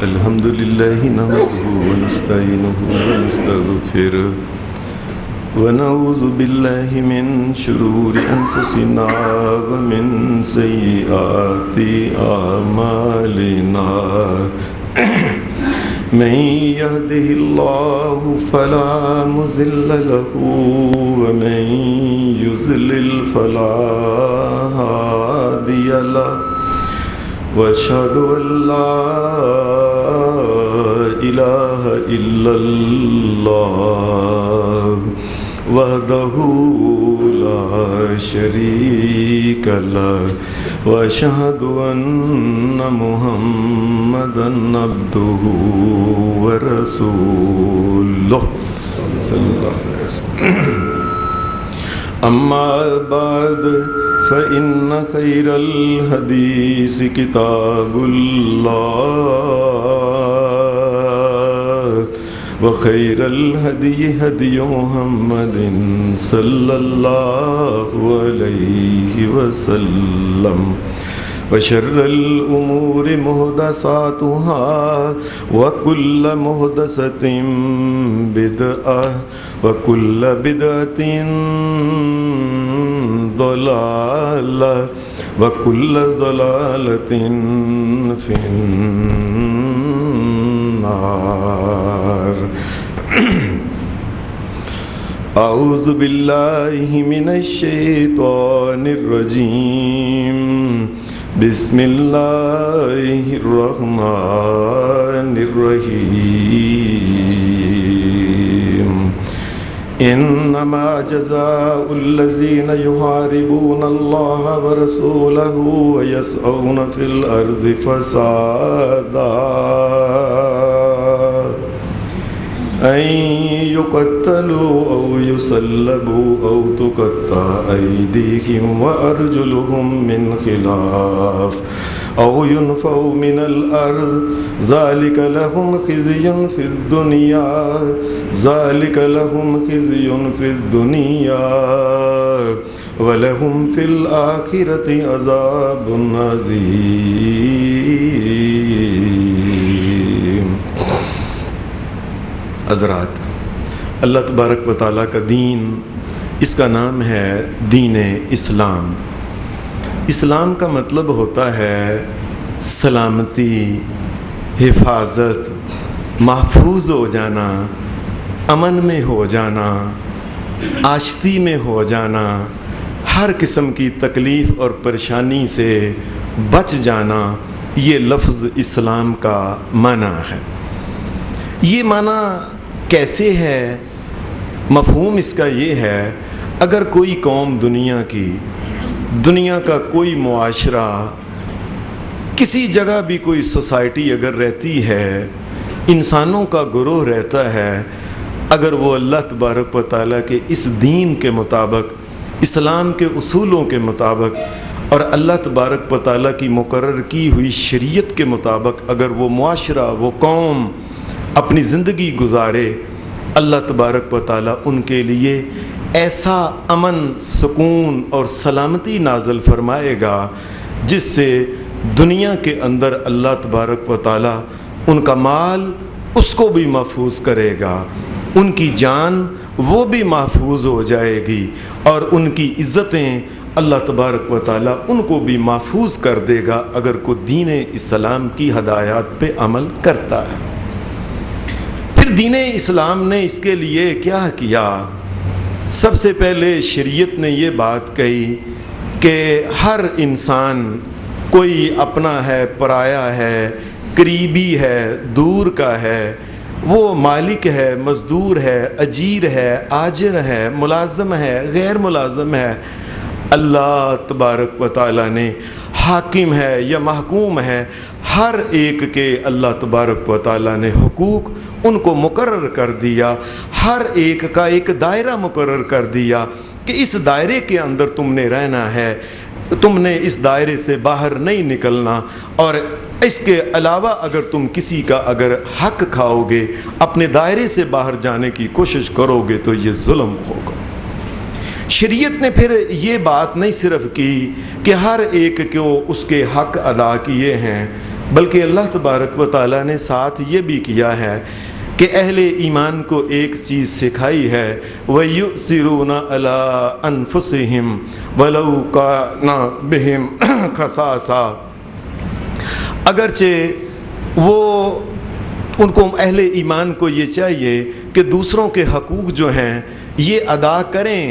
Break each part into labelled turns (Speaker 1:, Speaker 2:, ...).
Speaker 1: الحمد لله نحمده ونستعينه ونستغفره ونعوذ بالله من شرور أنفسنا ومن سيئات أعمالنا من يهده الله فلا مضل له ومن يضلل فلا هادي له وأشهد أن لا إله إلا الله وحده لا شريك له وأشهد أن محمدا عبده ورسوله صلى الله عليه وسلم. أما بعد فإن خير الحديث كتاب الله وخير الهدي هدي محمد صلى الله عليه وسلم وشر الأمور محدثاتها وكل محدثة بدعة وكل بدعة ضلالة وكل ضلالة في النار. أعوذ بالله من الشيطان الرجيم. بسم الله الرحمن الرحيم. إنما جزاء الذين يحاربون الله ورسوله ويسعون في الأرض فسادا أن يقتلوا أو يصلبوا أو تقطع أيديهم وأرجلهم من خلاف أو ينفوا من الأرض ذلك لهم خزي في الدنيا ولهم في الآخرة عذاب عظيم. حضرات، اللہ تبارک و تعالیٰ کا دین، اس کا نام ہے دین اسلام. اسلام کا مطلب ہوتا ہے سلامتی، حفاظت، محفوظ ہو جانا، امن میں ہو جانا، آشتی میں ہو جانا، ہر قسم کی تکلیف اور پریشانی سے بچ جانا. یہ لفظ اسلام کا معنی ہے. یہ معنی کیسے ہے؟ مفہوم اس کا یہ ہے، اگر کوئی قوم دنیا کا کوئی معاشرہ، کسی جگہ بھی کوئی سوسائٹی اگر رہتی ہے، انسانوں کا گروہ رہتا ہے، اگر وہ اللہ تبارک و تعالیٰ کے اس دین کے مطابق، اسلام کے اصولوں کے مطابق اور اللہ تبارک و تعالیٰ کی مقرر کی ہوئی شریعت کے مطابق اگر وہ معاشرہ، وہ قوم اپنی زندگی گزارے، اللہ تبارک و تعالیٰ ان کے لیے ایسا امن، سکون اور سلامتی نازل فرمائے گا جس سے دنیا کے اندر اللہ تبارک و تعالیٰ ان کا مال اس کو بھی محفوظ کرے گا، ان کی جان وہ بھی محفوظ ہو جائے گی، اور ان کی عزتیں اللہ تبارک و تعالیٰ ان کو بھی محفوظ کر دے گا اگر کوئی دین اسلام کی ہدایات پہ عمل کرتا ہے. پھر دین اسلام نے اس کے لیے کیا کیا؟ سب سے پہلے شریعت نے یہ بات کہی کہ ہر انسان، کوئی اپنا ہے، پرایا ہے، قریبی ہے، دور کا ہے، وہ مالک ہے، مزدور ہے، اجیر ہے، آجر ہے، ملازم ہے، غیر ملازم ہے، اللہ تبارک و تعالیٰ نے حاکم ہے یا محکوم ہے، ہر ایک کے اللہ تبارک و تعالیٰ نے حقوق ان کو مقرر کر دیا، ہر ایک کا ایک دائرہ مقرر کر دیا کہ اس دائرے کے اندر تم نے رہنا ہے، تم نے اس دائرے سے باہر نہیں نکلنا، اور اس کے علاوہ اگر تم کسی کا اگر حق کھاؤ گے، اپنے دائرے سے باہر جانے کی کوشش کرو گے تو یہ ظلم ہوگا. شریعت نے پھر یہ بات نہیں صرف کی کہ ہر ایک کو اس کے حق ادا کیے ہیں، بلکہ اللہ تبارک و تعالیٰ نے ساتھ یہ بھی کیا ہے کہ اہل ایمان کو ایک چیز سکھائی ہے، وَيُؤْثِرُونَ عَلَىٰ أَنفُسِهِمْ وَلَوْ كَانَ بِهِمْ خَصَاصَةٌ، اگرچہ وہ ان کو اہل ایمان کو یہ چاہیے کہ دوسروں کے حقوق جو ہیں یہ ادا کریں،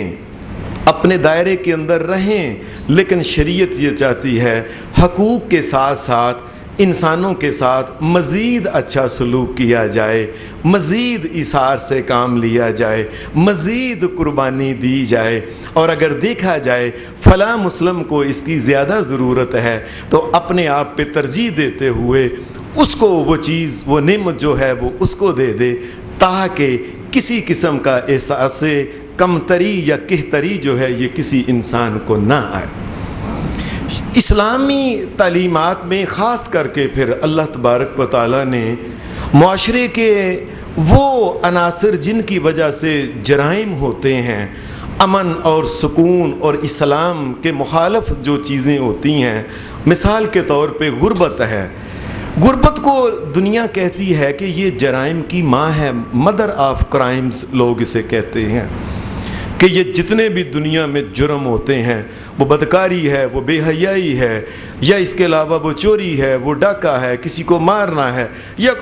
Speaker 1: اپنے دائرے کے اندر رہیں، لیکن شریعت یہ چاہتی ہے حقوق کے ساتھ ساتھ انسانوں کے ساتھ مزید اچھا سلوک کیا جائے، مزید ایثار سے کام لیا جائے، مزید قربانی دی جائے، اور اگر دیکھا جائے فلاں مسلم کو اس کی زیادہ ضرورت ہے تو اپنے آپ پہ ترجیح دیتے ہوئے اس کو وہ چیز، وہ نعمت جو ہے وہ اس کو دے دے، تاکہ کسی قسم کا احساس کمتری یا کہتری جو ہے یہ کسی انسان کو نہ آئے۔ اسلامی تعلیمات میں خاص کر کے پھر اللہ تبارک و تعالیٰ نے معاشرے کے وہ عناصر جن کی وجہ سے جرائم ہوتے ہیں، امن اور سکون اور اسلام کے مخالف جو چیزیں ہوتی ہیں، مثال کے طور پہ غربت ہے۔ غربت کو دنیا کہتی ہے کہ یہ جرائم کی ماں ہے، مدر آف کرائمز لوگ اسے کہتے ہیں، کہ یہ جتنے بھی دنیا میں جرم ہوتے ہیں، وہ بدکاری ہے، وہ بے حیائی ہے، یا اس کے علاوہ وہ چوری ہے، وہ ڈاکہ ہے، کسی کو مارنا ہے، یا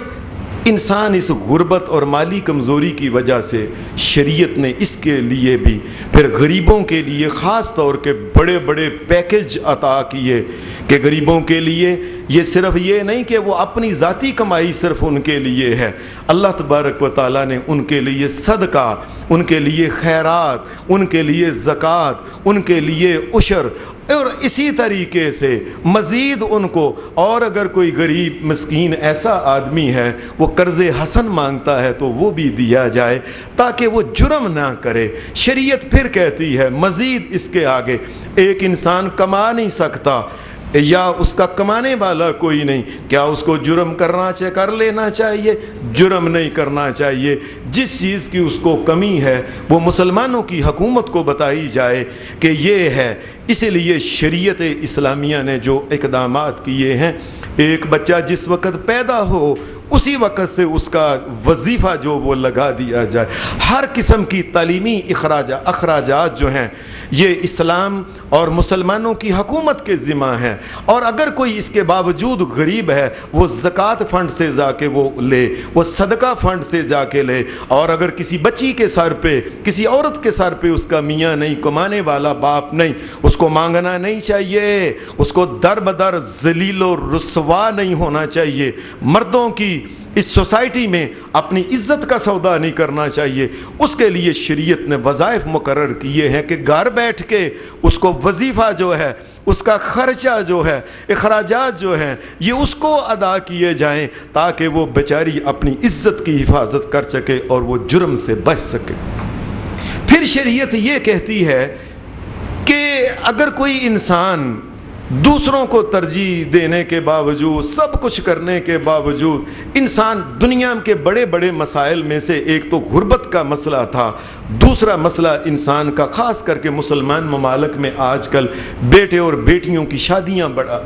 Speaker 1: انسان اس غربت اور مالی کمزوری کی وجہ سے شریعت نے اس کے لیے بھی پھر غریبوں کے لیے خاص طور کے بڑے بڑے پیکج عطا کیے، کہ غریبوں کے لیے یہ صرف یہ نہیں کہ وہ اپنی ذاتی کمائی صرف ان کے لیے ہے، اللہ تبارک و تعالیٰ نے ان کے لیے صدقہ، ان کے لیے خیرات، ان کے لیے زکوٰۃ، ان کے لیے عشر، اور اسی طریقے سے مزید ان کو، اور اگر کوئی غریب مسکین ایسا آدمی ہے وہ قرض حسن مانگتا ہے تو وہ بھی دیا جائے تاکہ وہ جرم نہ کرے۔ شریعت پھر کہتی ہے مزید اس کے آگے، ایک انسان کما نہیں سکتا یا اس کا کمانے والا کوئی نہیں، کیا اس کو جرم کر لینا چاہیے؟ جرم نہیں کرنا چاہیے۔ جس چیز کی اس کو کمی ہے وہ مسلمانوں کی حکومت کو بتائی جائے کہ یہ ہے۔ اسی لیے شریعت اسلامیہ نے جو اقدامات کیے ہیں، ایک بچہ جس وقت پیدا ہو اسی وقت سے اس کا وظیفہ جو وہ لگا دیا جائے، ہر قسم کی تعلیمی اخراجات جو ہیں یہ اسلام اور مسلمانوں کی حکومت کے ذمہ ہیں، اور اگر کوئی اس کے باوجود غریب ہے وہ زکوٰۃ فنڈ سے جا کے وہ لے، وہ صدقہ فنڈ سے جا کے لے، اور اگر کسی بچی کے سر پہ، کسی عورت کے سر پہ اس کا میاں نہیں، کمانے والا باپ نہیں، اس کو مانگنا نہیں چاہیے، اس کو در بدر ذلیل و رسوا نہیں ہونا چاہیے۔ مردوں کی اس سوسائٹی میں اپنی عزت کا سودا نہیں کرنا چاہیے۔ اس کے لیے شریعت نے وظائف مقرر کیے ہیں کہ گھر بیٹھ کے اس کو وظیفہ جو ہے، اس کا خرچہ جو ہے، اخراجات جو ہیں، یہ اس کو ادا کیے جائیں تاکہ وہ بیچاری اپنی عزت کی حفاظت کر سکے اور وہ جرم سے بچ سکے۔ پھر شریعت یہ کہتی ہے کہ اگر کوئی انسان دوسروں کو ترجیح دینے کے باوجود، سب کچھ کرنے کے باوجود، انسان دنیا کے بڑے بڑے مسائل میں سے ایک تو غربت کا مسئلہ تھا، دوسرا مسئلہ انسان کا خاص کر کے مسلمان ممالک میں آج کل بیٹے اور بیٹیوں کی شادیاں بڑھا،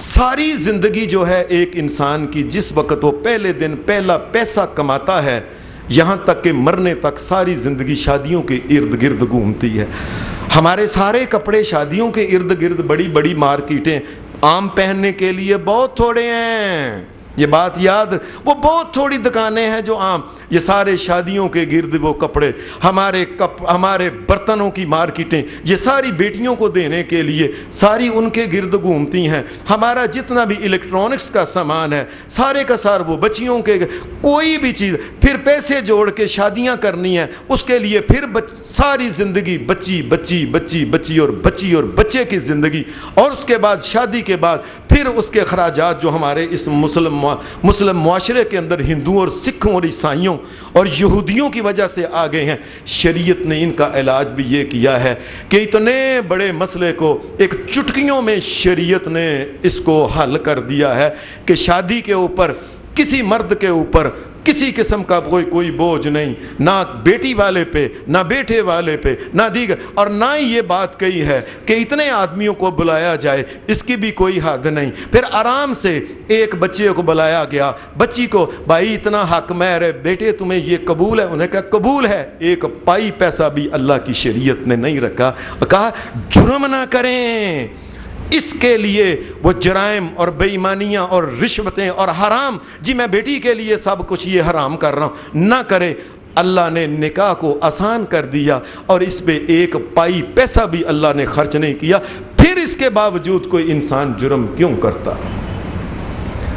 Speaker 1: ساری زندگی جو ہے ایک انسان کی، جس وقت وہ پہلے دن پہلا پیسہ کماتا ہے یہاں تک کہ مرنے تک ساری زندگی شادیوں کے ارد گرد گھومتی ہے۔ ہمارے سارے کپڑے شادیوں کے ارد گرد، بڑی بڑی مارکیٹیں، عام پہننے کے لیے بہت تھوڑے ہیں، یہ بات یاد، وہ بہت تھوڑی دکانیں ہیں جو عام، یہ سارے شادیوں کے گرد وہ کپڑے، ہمارے برتنوں کی مارکیٹیں یہ ساری بیٹیوں کو دینے کے لیے ساری ان کے گرد گھومتی ہیں۔ ہمارا جتنا بھی الیکٹرانکس کا سامان ہے سارے کا سارا وہ بچیوں کے، کوئی بھی چیز، پھر پیسے جوڑ کے شادیاں کرنی ہیں، اس کے لیے پھر ساری زندگی بچی بچی بچی بچی اور بچی اور بچے کی زندگی، اور اس کے بعد شادی کے بعد پھر اس کے اخراجات جو ہمارے اس مسلم معاشرے کے اندر ہندوؤں اور سکھوں اور عیسائیوں اور یہودیوں کی وجہ سے آ گئے ہیں۔ شریعت نے ان کا علاج بھی یہ کیا ہے کہ اتنے بڑے مسئلے کو ایک چٹکیوں میں شریعت نے اس کو حل کر دیا ہے کہ شادی کے اوپر، کسی مرد کے اوپر کسی قسم کا کوئی بوجھ نہیں، نہ بیٹی والے پہ، نہ بیٹے والے پہ، نہ دیگر، اور نہ ہی یہ بات کہی ہے کہ اتنے آدمیوں کو بلایا جائے، اس کی بھی کوئی حد نہیں۔ پھر آرام سے ایک بچے کو بلایا گیا، بچی کو، بھائی اتنا حق مہر ہے، بیٹے تمہیں یہ قبول ہے؟ انہیں کہا قبول ہے، ایک پائی پیسہ بھی اللہ کی شریعت نے نہیں رکھا، کہا جرم نہ کریں، اس کے لیے وہ جرائم اور بے ایمانیاں اور رشوتیں اور حرام، جی میں بیٹی کے لیے سب کچھ یہ حرام کر رہا ہوں، نہ کرے۔ اللہ نے نکاح کو آسان کر دیا اور اس پہ ایک پائی پیسہ بھی اللہ نے خرچ نہیں کیا، پھر اس کے باوجود کوئی انسان جرم کیوں کرتا؟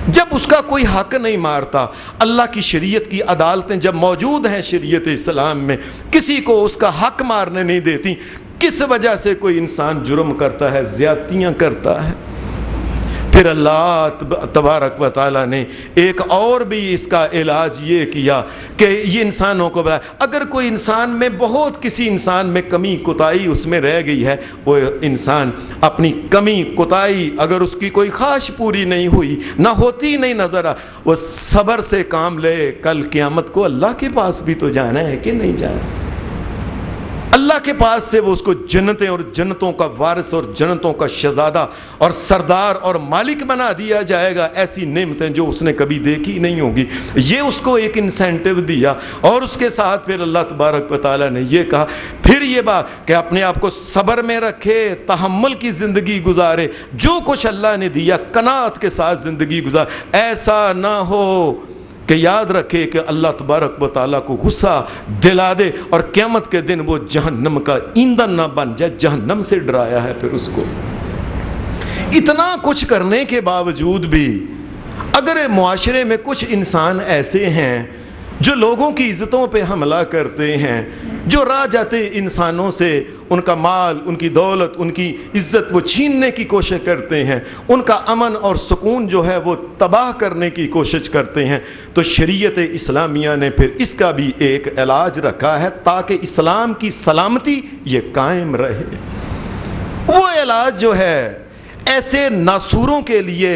Speaker 1: جب اس کا کوئی حق نہیں مارتا، اللہ کی شریعت کی عدالتیں جب موجود ہیں شریعت اسلام میں، کسی کو اس کا حق مارنے نہیں دیتی، کس وجہ سے کوئی انسان جرم کرتا ہے، زیادتیاں کرتا ہے؟ پھر اللہ تبارک و تعالیٰ نے ایک اور بھی اس کا علاج یہ کیا کہ یہ انسانوں کو بتایا، اگر کوئی انسان میں بہت کسی انسان میں کمی کوتاہی اس میں رہ گئی ہے، وہ انسان اپنی کمی کوتاہی اگر اس کی کوئی خواہش پوری نہیں ہوئی، نہ ہوتی نہیں نظر آ، وہ صبر سے کام لے، کل قیامت کو اللہ کے پاس بھی تو جانا ہے کہ نہیں جانا؟ اللہ کے پاس سے وہ اس کو جنتیں اور جنتوں کا وارث اور جنتوں کا شہزادہ اور سردار اور مالک بنا دیا جائے گا، ایسی نعمتیں جو اس نے کبھی دیکھی نہیں ہوگی، یہ اس کو ایک انسینٹیو دیا۔ اور اس کے ساتھ پھر اللہ تبارک و تعالیٰ نے یہ کہا، پھر یہ بات کہ اپنے آپ کو صبر میں رکھے، تحمل کی زندگی گزارے، جو کچھ اللہ نے دیا قناعت کے ساتھ زندگی گزار، ایسا نہ ہو کہ یاد رکھے کہ اللہ تبارک و تعالیٰ کو غصہ دلا دے اور قیامت کے دن وہ جہنم کا ایندھن نہ بن جائے، جہنم سے ڈرایا ہے پھر اس کو۔ اتنا کچھ کرنے کے باوجود بھی اگر معاشرے میں کچھ انسان ایسے ہیں جو لوگوں کی عزتوں پہ حملہ کرتے ہیں، جو راہ جاتے انسانوں سے ان کا مال، ان کی دولت، ان کی عزت وہ چھیننے کی کوشش کرتے ہیں، ان کا امن اور سکون جو ہے وہ تباہ کرنے کی کوشش کرتے ہیں، تو شریعت اسلامیہ نے پھر اس کا بھی ایک علاج رکھا ہے تاکہ اسلام کی سلامتی یہ قائم رہے۔ وہ علاج جو ہے ایسے ناسوروں کے لیے،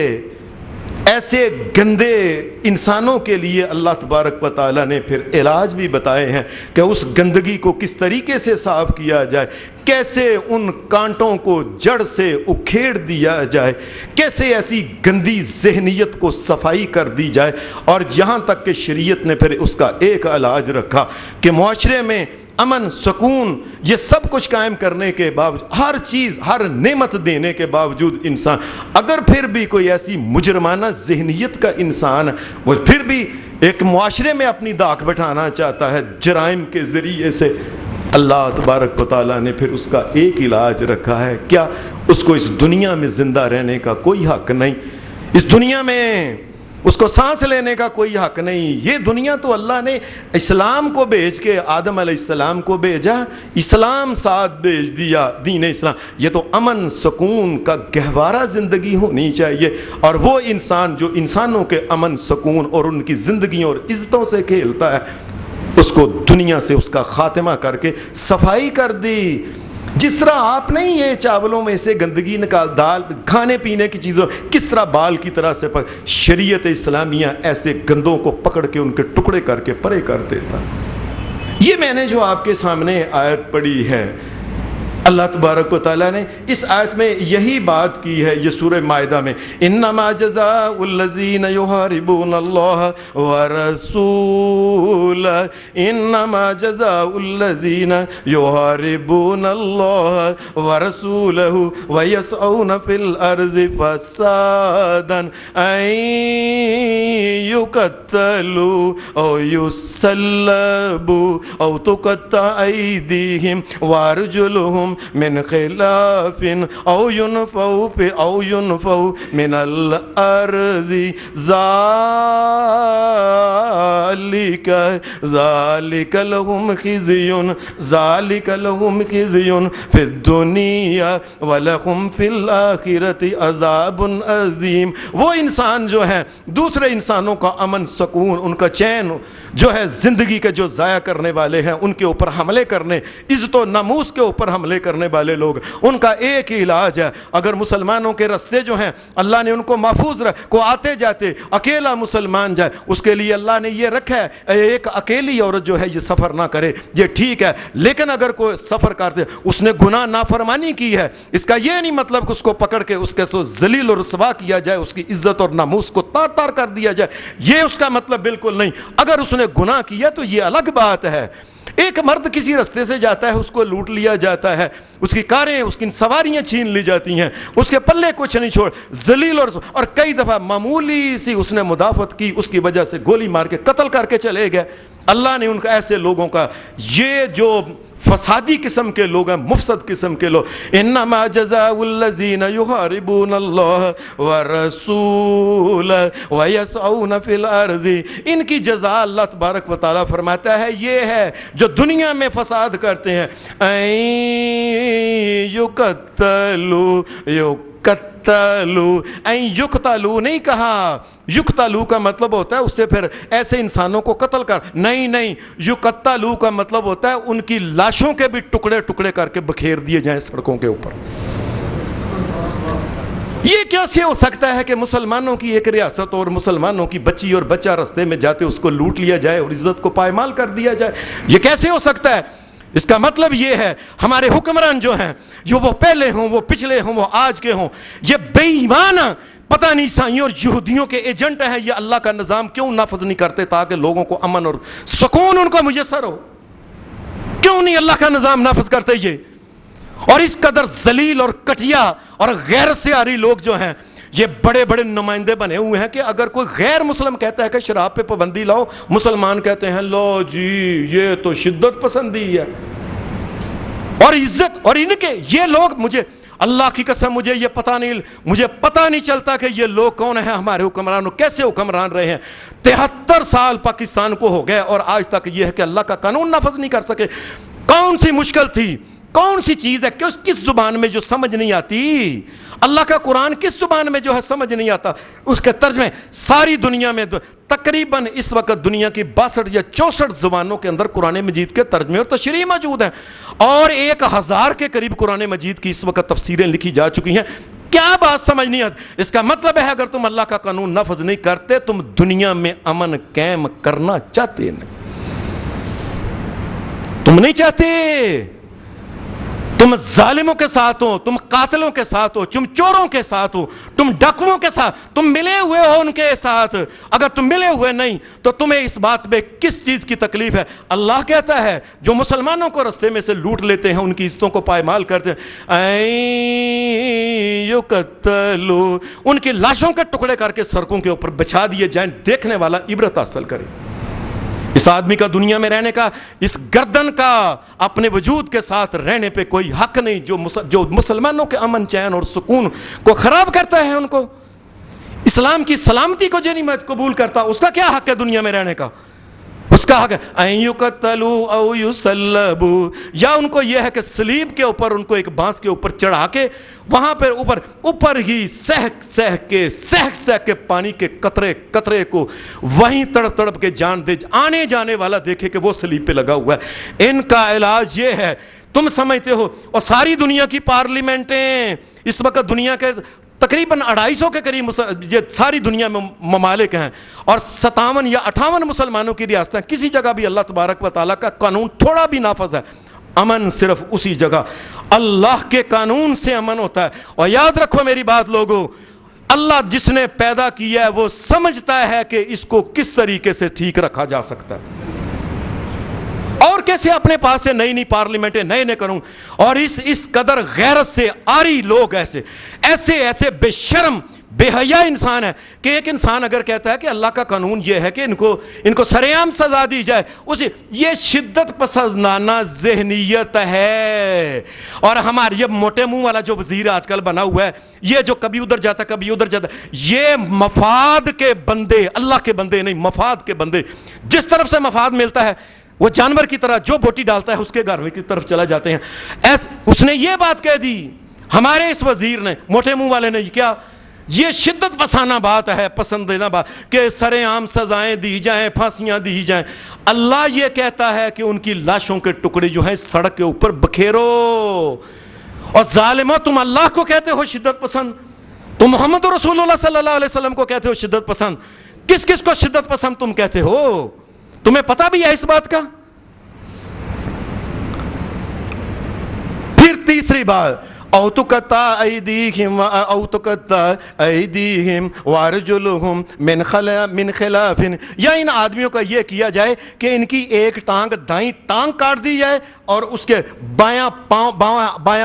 Speaker 1: ایسے گندے انسانوں کے لیے اللہ تبارک و تعالیٰ نے پھر علاج بھی بتائے ہیں کہ اس گندگی کو کس طریقے سے صاف کیا جائے، کیسے ان کانٹوں کو جڑ سے اکھیڑ دیا جائے، کیسے ایسی گندی ذہنیت کو صفائی کر دی جائے۔ اور یہاں تک کہ شریعت نے پھر اس کا ایک علاج رکھا کہ معاشرے میں امن، سکون، یہ سب کچھ قائم کرنے کے باوجود، ہر چیز، ہر نعمت دینے کے باوجود انسان اگر پھر بھی کوئی ایسی مجرمانہ ذہنیت کا انسان ہے، وہ پھر بھی ایک معاشرے میں اپنی داغ بٹھانا چاہتا ہے جرائم کے ذریعے سے، اللہ تبارک و تعالیٰ نے پھر اس کا ایک علاج رکھا ہے، کیا؟ اس کو اس دنیا میں زندہ رہنے کا کوئی حق نہیں، اس دنیا میں اس کو سانس لینے کا کوئی حق نہیں۔ یہ دنیا تو اللہ نے اسلام کو بھیج کے آدم علیہ السلام کو بھیجا، اسلام ساتھ بھیج دیا، دین اسلام، یہ تو امن سکون کا گہوارہ زندگی ہونی چاہیے۔ اور وہ انسان جو انسانوں کے امن سکون اور ان کی زندگیوں اور عزتوں سے کھیلتا ہے، اس کو دنیا سے اس کا خاتمہ کر کے صفائی کر دی۔ جس طرح آپ نہیں یہ چاولوں میں سے گندگی نکال، دال، کھانے پینے کی چیزوں کس طرح بال کی طرح سے شریعت اسلامیہ ایسے گندوں کو پکڑ کے ان کے ٹکڑے کر کے پرے کر دیتا۔ یہ میں نے جو آپ کے سامنے آیت پڑھی ہے، اللہ تبارک و تعالیٰ نے اس آیت میں یہی بات کی ہے، یہ سورہ مائدہ میں، انما جزاء الذین یحاربون اللہ ورسولہ، انما جزاء الذین یحاربون اللہ ورسولہ ویسعون فی الارض فسادا ان یقتلوا او یسلبوا او تقطع ایدیہم وارجلہم من خلاف او ينفوا من الارض ذلك لهم خزي في الدنيا ولهم في الآخرة عذاب عظيم۔ وہ انسان جو ہے دوسرے انسانوں کا امن سکون، ان کا چین جو ہے زندگی کے جو ضائع کرنے والے ہیں، ان کے اوپر حملے کرنے، عزت و ناموس کے اوپر حملے کرنے والے لوگ، ان کا ایک ہی علاج ہے، اگر مسلمانوں کے رستے جو ہیں اللہ نے ان کو محفوظ کو آتے جاتے اکیلا مسلمان جائے، اس کے لیے اللہ نے یہ شک ہے ایک اکیلی عورت جو ہے یہ سفر نہ کرے، یہ ٹھیک ہے، لیکن اگر کوئی سفر کرتے اس نے گناہ نافرمانی کی ہے، اس کا یہ نہیں مطلب کہ اس کو پکڑ کے اس کے سو ذلیل اور رسوا کیا جائے، اس کی عزت اور ناموس کو تار تار کر دیا جائے، یہ اس کا مطلب بالکل نہیں۔ اگر اس نے گناہ کیا تو یہ الگ بات ہے۔ ایک مرد کسی رستے سے جاتا ہے، اس کو لوٹ لیا جاتا ہے، اس کی کاریں، اس کی سواریاں چھین لی جاتی ہیں، اس کے پلے کچھ نہیں چھوڑ، ذلیل اور کئی دفعہ معمولی سی اس نے مدافعت کی، اس کی وجہ سے گولی مار کے قتل کر کے چلے گئے۔ اللہ نے ان کا ایسے لوگوں کا، یہ جو فسادی قسم کے لوگ ہیں، مفسد قسم کے لوگ، انما جزاء الذین یحاربون اللہ ورسولہ ویسعون فی الارض، ان کی جزا اللہ تبارک و تعالیٰ فرماتا ہے یہ ہے جو دنیا میں فساد کرتے ہیں، یقتلو نہیں کہا، یقتلو کا مطلب ہوتا ہے اس سے پھر ایسے انسانوں کو قتل کر، نہیں، یقتلو کا مطلب ہوتا ہے ان کی لاشوں کے بھی ٹکڑے ٹکڑے کر کے بکھیر دیے جائیں سڑکوں کے اوپر۔ یہ کیسے ہو سکتا ہے کہ مسلمانوں کی ایک ریاست اور مسلمانوں کی بچی اور بچہ رستے میں جاتے اس کو لوٹ لیا جائے اور عزت کو پائمال کر دیا جائے؟ یہ کیسے ہو سکتا ہے؟ اس کا مطلب یہ ہے ہمارے حکمران جو ہیں، جو وہ پہلے ہوں، وہ پچھلے ہوں، وہ آج کے ہوں، یہ بے ایمان پتہ نہیں عیسائیوں اور یہودیوں کے ایجنٹ ہیں۔ یہ اللہ کا نظام کیوں نافذ نہیں کرتے تاکہ لوگوں کو امن اور سکون ان کو میسر ہو؟ کیوں نہیں اللہ کا نظام نافذ کرتے یہ؟ اور اس قدر ذلیل اور کٹیا اور غیر سیاری لوگ جو ہیں، یہ بڑے بڑے نمائندے بنے ہوئے ہیں کہ اگر کوئی غیر مسلم کہتا ہے کہ شراب پہ پابندی لاؤ، مسلمان کہتے ہیں لو جی یہ تو شدت پسندی ہے اور عزت۔ اور ان کے یہ لوگ، مجھے اللہ کی قسم مجھے پتہ نہیں چلتا کہ یہ لوگ کون ہیں، ہمارے حکمران کیسے حکمران رہے ہیں۔ 73 سال پاکستان کو ہو گئے اور آج تک یہ ہے کہ اللہ کا قانون نافذ نہیں کر سکے۔ کون سی مشکل تھی، کون سی چیز ہے کہ کس زبان میں جو سمجھ نہیں آتی؟ اللہ کا قرآن کس زبان میں جو ہے سمجھ نہیں آتا، اس کے ترجمے ساری دنیا میں تقریباً اس وقت دنیا کی 62 یا 64 زبانوں کے اندر قرآن مجید کے ترجمے اور تشریح موجود ہیں، اور 1000 کے قریب قرآن مجید کی اس وقت تفسیریں لکھی جا چکی ہیں۔ کیا بات سمجھ نہیں آتی؟ اس کا مطلب ہے اگر تم اللہ کا قانون نافذ نہیں کرتے، تم دنیا میں امن قائم کرنا چاہتے نہیں، تم نہیں چاہتے، تم ظالموں کے ساتھ ہو، تم قاتلوں کے ساتھ ہو، تم چوروں کے ساتھ ہو، تم ڈاکوؤں کے ساتھ، تم ملے ہوئے ہو ان کے ساتھ۔ اگر تم ملے ہوئے نہیں تو تمہیں اس بات پہ کس چیز کی تکلیف ہے؟ اللہ کہتا ہے جو مسلمانوں کو رستے میں سے لوٹ لیتے ہیں، ان کی عزتوں کو پائمال کرتے ہیں، یقتلوا، ان کی لاشوں کے ٹکڑے کر کے سڑکوں کے اوپر بچھا دیے جائیں، دیکھنے والا عبرت حاصل کرے۔ اس آدمی کا دنیا میں رہنے کا، اس گردن کا اپنے وجود کے ساتھ رہنے پہ کوئی حق نہیں۔ جو مسلمانوں کے امن چین اور سکون کو خراب کرتا ہے، ان کو اسلام کی سلامتی کو جو نہیں قبول کرتا، اس کا کیا حق ہے دنیا میں رہنے کا؟ اس کا حق ہے ان یقتلوا او یصلبوا، یا ان کو یہ ہے کہ صلیب کے اوپر ان کو ایک بانس کے اوپر چڑھا کے وہاں پر اوپر ہی سہک کے پانی کے قطرے کو وہیں تڑپ تڑپ کے جان دے، آنے جانے والا دیکھے کہ وہ صلیب پہ لگا ہوا ہے۔ ان کا علاج یہ ہے، تم سمجھتے ہو؟ اور ساری دنیا کی پارلیمنٹیں اس وقت دنیا کے تقریباً 250 کے قریب یہ ساری دنیا میں ممالک ہیں، اور 57 یا 58 مسلمانوں کی ریاستیں، کسی جگہ بھی اللہ تبارک و تعالیٰ کا قانون تھوڑا بھی نافذ ہے۔ امن صرف اسی جگہ اللہ کے قانون سے امن ہوتا ہے۔ اور یاد رکھو میری بات لوگوں، اللہ جس نے پیدا کیا ہے وہ سمجھتا ہے کہ اس کو کس طریقے سے ٹھیک رکھا جا سکتا ہے، اور کیسے اپنے پاس سے نئی پارلیمنٹیں نئے قانون، اور اس قدر غیرت سے آری لوگ ایسے بے شرم بے حیا انسان ہے کہ ایک انسان اگر کہتا ہے کہ اللہ کا قانون یہ ہے کہ ان کو سر عام سزا دی جائے، یہ شدت پسندانہ ذہنیت ہے۔ اور ہمارے یہ موٹے منہ والا جو وزیر آج کل بنا ہوا ہے، یہ جو کبھی ادھر جاتا کبھی ادھر جاتا، یہ مفاد کے بندے، اللہ کے بندے نہیں، مفاد کے بندے، جس طرف سے مفاد ملتا ہے وہ جانور کی طرح جو بوٹی ڈالتا ہے اس کے گھر کی طرف چلا جاتے ہیں۔ اس نے یہ بات کہہ دی، ہمارے اس وزیر نے، موٹے منہ والے نے، کیا یہ شدت پسندانہ بات ہے، پسندیدہ بات کہ سر عام سزائیں دی جائیں، پھانسیاں دی جائیں۔ اللہ یہ کہتا ہے کہ ان کی لاشوں کے ٹکڑے جو ہیں سڑک کے اوپر بکھیرو۔ اور ظالموں، تم اللہ کو کہتے ہو شدت پسند، تم محمد رسول اللہ صلی اللہ علیہ وسلم کو کہتے ہو شدت پسند، کس کو شدت پسند تم کہتے ہو؟ تمہیں پتا بھی ہے اس بات کا؟ پھر تیسری بات او تقطع ایدیہم وارجلہم من خلاف، یا ان آدمیوں کا یہ کیا جائے کہ ان کی ایک ٹانگ دائیں ٹانگ کاٹ دی جائے اور اس کے بایاں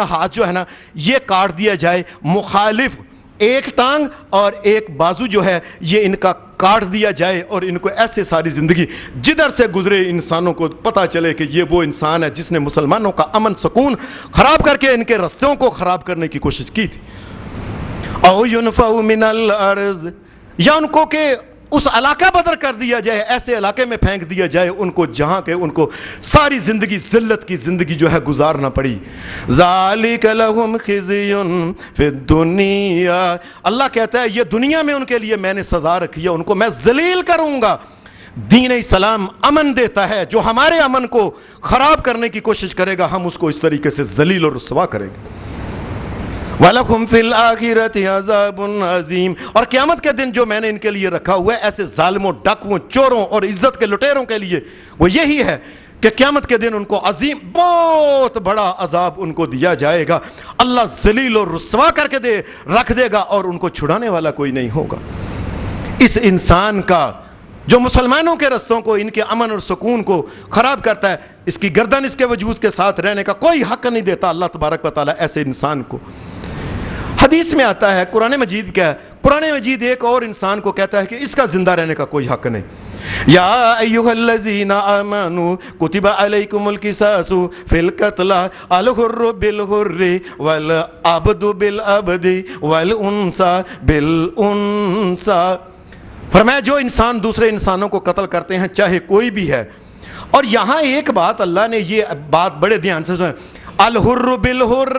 Speaker 1: ہاتھ جو ہے نا یہ کاٹ دیا جائے، مخالف ایک ٹانگ اور ایک بازو جو ہے یہ ان کا کاٹ دیا جائے، اور ان کو ایسے ساری زندگی جدھر سے گزرے انسانوں کو پتہ چلے کہ یہ وہ انسان ہے جس نے مسلمانوں کا امن سکون خراب کر کے ان کے رستوں کو خراب کرنے کی کوشش کی تھی۔ او ينفوا من الارض، یا ان کو کہ اس علاقہ بدر کر دیا جائے، ایسے علاقے میں پھینک دیا جائے ان کو جہاں کہ ان کو ساری زندگی ذلت کی زندگی جو ہے گزارنا پڑی۔ ذالک لہم خزی فی الدنیا، اللہ کہتا ہے یہ دنیا میں ان کے لیے میں نے سزا رکھی ہے، ان کو میں ذلیل کروں گا۔ دین اسلام امن دیتا ہے، جو ہمارے امن کو خراب کرنے کی کوشش کرے گا ہم اس کو اس طریقے سے ذلیل اور رسوا کریں گے۔ وَلَكُمْ فِي الْآخِرَةِ عَذَابٌ عَظِيمٌ، اور قیامت کے دن جو میں نے ان کے لیے رکھا ہوا ہے ایسے ظالموں، ڈاکوؤں، چوروں اور عزت کے لٹیروں کے لیے وہ یہی ہے کہ قیامت کے دن ان کو عظیم بہت بڑا عذاب ان کو دیا جائے گا۔ اللہ ذلیل اور رسوا کر کے رکھ دے گا اور ان کو چھڑانے والا کوئی نہیں ہوگا۔ اس انسان کا جو مسلمانوں کے رستوں کو، ان کے امن اور سکون کو خراب کرتا ہے، اس کی گردن اس کے وجود کے ساتھ رہنے کا کوئی حق نہیں دیتا اللہ تبارک و تعالیٰ ایسے انسان کو۔ حدیث میں آتا ہے، قرآن مجید کیا ہے، قرآن مجید ایک اور انسان کو کہتا ہے کہ اس کا زندہ رہنے کا کوئی حق نہیں۔ یا ایھا الذین آمنوا کتب علیکم القصاص فی القتل الحر بالحر والعبد بالعبد والانثى بالانثى، فرمایا جو انسان دوسرے انسانوں کو قتل کرتے ہیں چاہے کوئی بھی ہے، اور یہاں ایک بات اللہ نے یہ بات بڑے دھیان سے سنیں، الحر بالحر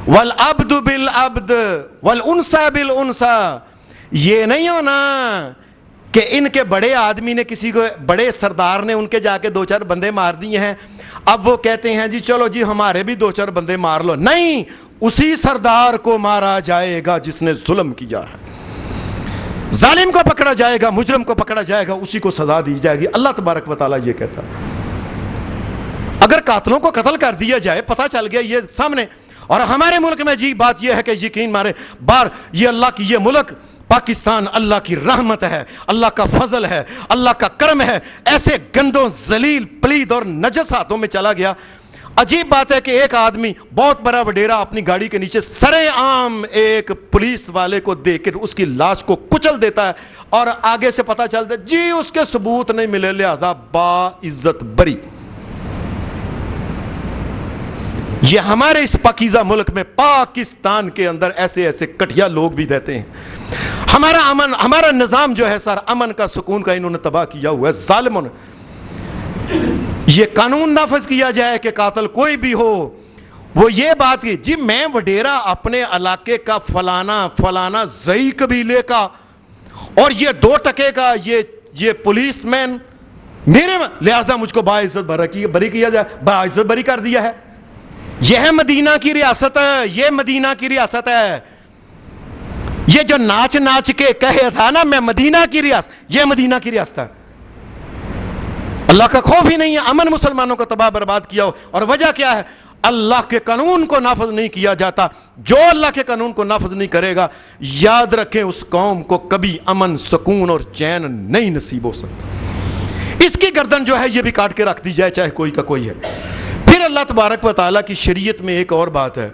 Speaker 1: والعبد بالعبد والانثى بالانثى، یہ نہیں ہونا کہ ان کے بڑے آدمی نے کسی کو، بڑے سردار نے ان کے جا کے 2-4 بندے مار دیے ہیں، اب وہ کہتے ہیں جی چلو جی ہمارے بھی 2-4 بندے مار لو، نہیں، اسی سردار کو مارا جائے گا جس نے ظلم کیا ہے، ظالم کو پکڑا جائے گا، مجرم کو پکڑا جائے گا، اسی کو سزا دی جائے گی۔ اللہ تبارک و تعالیٰ یہ کہتا ہے اگر قاتلوں کو قتل کر دیا جائے، پتہ چل گیا یہ سامنے، اور ہمارے ملک میں جی بات یہ ہے کہ یقین مارے بار یہ اللہ کی یہ ملک پاکستان اللہ کی رحمت ہے، اللہ کا فضل ہے، اللہ کا کرم ہے، ایسے گندوں ذلیل پلید اور نجس ہاتھوں میں چلا گیا۔ عجیب بات ہے کہ ایک آدمی بہت بڑا وڈیرا اپنی گاڑی کے نیچے سرے عام ایک پولیس والے کو دیکھ کر اس کی لاش کو کچل دیتا ہے، اور آگے سے پتہ چلتا ہے جی اس کے ثبوت نہیں ملے لہذا با عزت بری۔ یہ ہمارے اس پاکیزہ ملک میں پاکستان کے اندر ایسے ایسے کٹیا لوگ بھی رہتے ہیں۔ ہمارا امن، ہمارا نظام جو ہے سر امن کا سکون کا انہوں نے تباہ کیا ہوا ہے ظالموں نے۔ یہ قانون نافذ کیا جائے کہ قاتل کوئی بھی ہو، وہ یہ بات کی جی میں وڈیرا اپنے علاقے کا فلانا زئی قبیلے کا اور یہ 2 ٹکے کا یہ پولیس مین میرے میں، لہٰذا مجھ کو باعزت بری کیا جائے، باعزت بری کر دیا ہے۔ یہ ہے مدینہ کی ریاست ہے، یہ مدینہ کی ریاست ہے، یہ جو ناچ ناچ کے کہے تھا نا میں مدینہ کی ریاست، یہ مدینہ کی ریاست ہے۔ اللہ کا خوف ہی نہیں ہے، امن مسلمانوں کا تباہ برباد کیا ہو، اور وجہ کیا ہے؟ اللہ کے قانون کو نافذ نہیں کیا جاتا۔ جو اللہ کے قانون کو نافذ نہیں کرے گا یاد رکھیں اس قوم کو کبھی امن سکون اور چین نہیں نصیب ہو سکتا۔ اس کی گردن جو ہے یہ بھی کاٹ کے رکھ دی جائے چاہے کوئی کا کوئی ہے۔ پھر اللہ تبارک و تعالیٰ کی شریعت میں ایک اور بات ہے،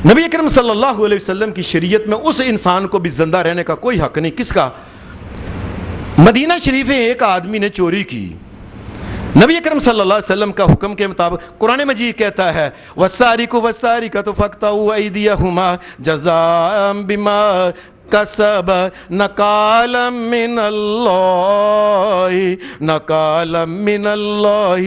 Speaker 1: نبی اکرم صلی اللہ علیہ وسلم کی شریعت میں اس انسان کو بھی زندہ رہنے کا کوئی حق نہیں۔ کس کا؟ مدینہ شریف میں ایک آدمی نے چوری کی، نبی اکرم صلی اللہ علیہ وسلم کا حکم کے مطابق قرآن مجید کہتا ہے وَالسَّارِقُ وَالسَّارِقَةُ فَاقْطَعُوا أَيْدِيَهُمَا جَزَاءً بِمَا کسب نکالا من اللہ نکالا من اللہ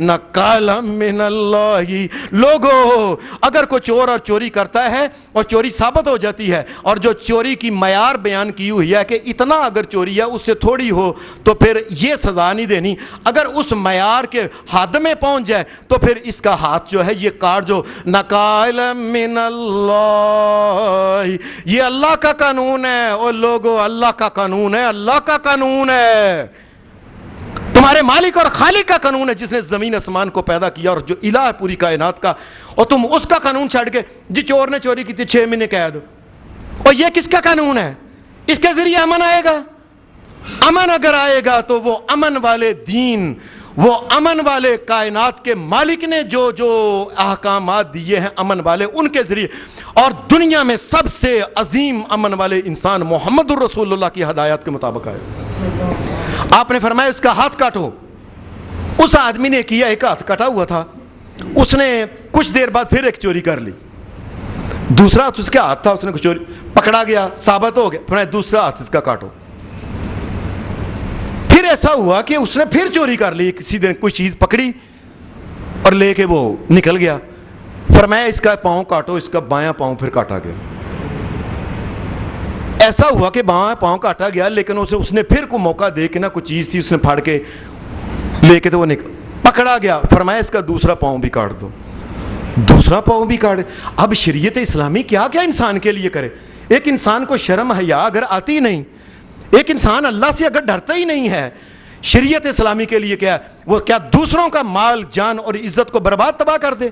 Speaker 1: نکالا من اللہ۔ لوگو اگر کوئی چور اور چوری کرتا ہے اور چوری ثابت ہو جاتی ہے، اور جو چوری کی معیار بیان کی ہوئی ہے کہ اتنا اگر چوری ہے اس سے تھوڑی ہو تو پھر یہ سزا نہیں دینی، اگر اس معیار کے حد میں پہنچ جائے تو پھر اس کا ہاتھ جو ہے یہ کاٹ جو نکالا من اللہ۔ یہ اللہ کا قانون ہے، اور لوگوں اللہ کا قانون ہے، اللہ کا قانون ہے۔ تمہارے مالک اور خالق کا قانون ہے جس نے زمین آسمان کو پیدا کیا اور جو الہ ہے پوری کائنات کا, اور تم اس کا قانون چھڑ کے جی چور نے چوری کی تھی 6 مہینے قید, اور یہ کس کا قانون ہے؟ اس کے ذریعے امن آئے گا. امن اگر آئے گا تو وہ امن والے دین, وہ امن والے کائنات کے مالک نے جو جو احکامات دیے ہیں امن والے, ان کے ذریعے. اور دنیا میں سب سے عظیم امن والے انسان محمد الرسول اللہ کی ہدایات کے مطابق آئے. آپ نے فرمایا اس کا ہاتھ کاٹو. اس آدمی نے کیا, ایک ہاتھ کٹا ہوا تھا, اس نے کچھ دیر بعد پھر ایک چوری کر لی. دوسرا ہاتھ اس کا ہاتھ تھا, اس نے کچھ چوری پکڑا گیا, ثابت ہو گیا, فرمایا دوسرا ہاتھ اس کا کاٹو. پھر ایسا ہوا کہ اس نے پھر چوری کر لی, کسی دن کوئی چیز پکڑی اور لے کے وہ نکل گیا. فرمایا اس کا پاؤں کاٹو, اس کا بایاں پاؤں پھر کاٹا گیا. ایسا ہوا کہ بایاں پاؤں کاٹا گیا, لیکن اس نے پھر کوئی موقع دے کے نا کوئی چیز تھی اس نے پھاڑ کے لے کے تو وہ پکڑا گیا. فرمایا اس کا دوسرا پاؤں بھی کاٹ دو, دوسرا پاؤں بھی کاٹ. اب شریعت اسلامی کیا کیا انسان کے لیے کرے. ایک انسان کو شرم حیا اگر آتی نہیں, ایک انسان اللہ سے اگر ڈرتا ہی نہیں ہے, شریعت اسلامی کے لیے کیا, وہ کیا دوسروں کا مال جان اور عزت کو برباد تباہ کر دے.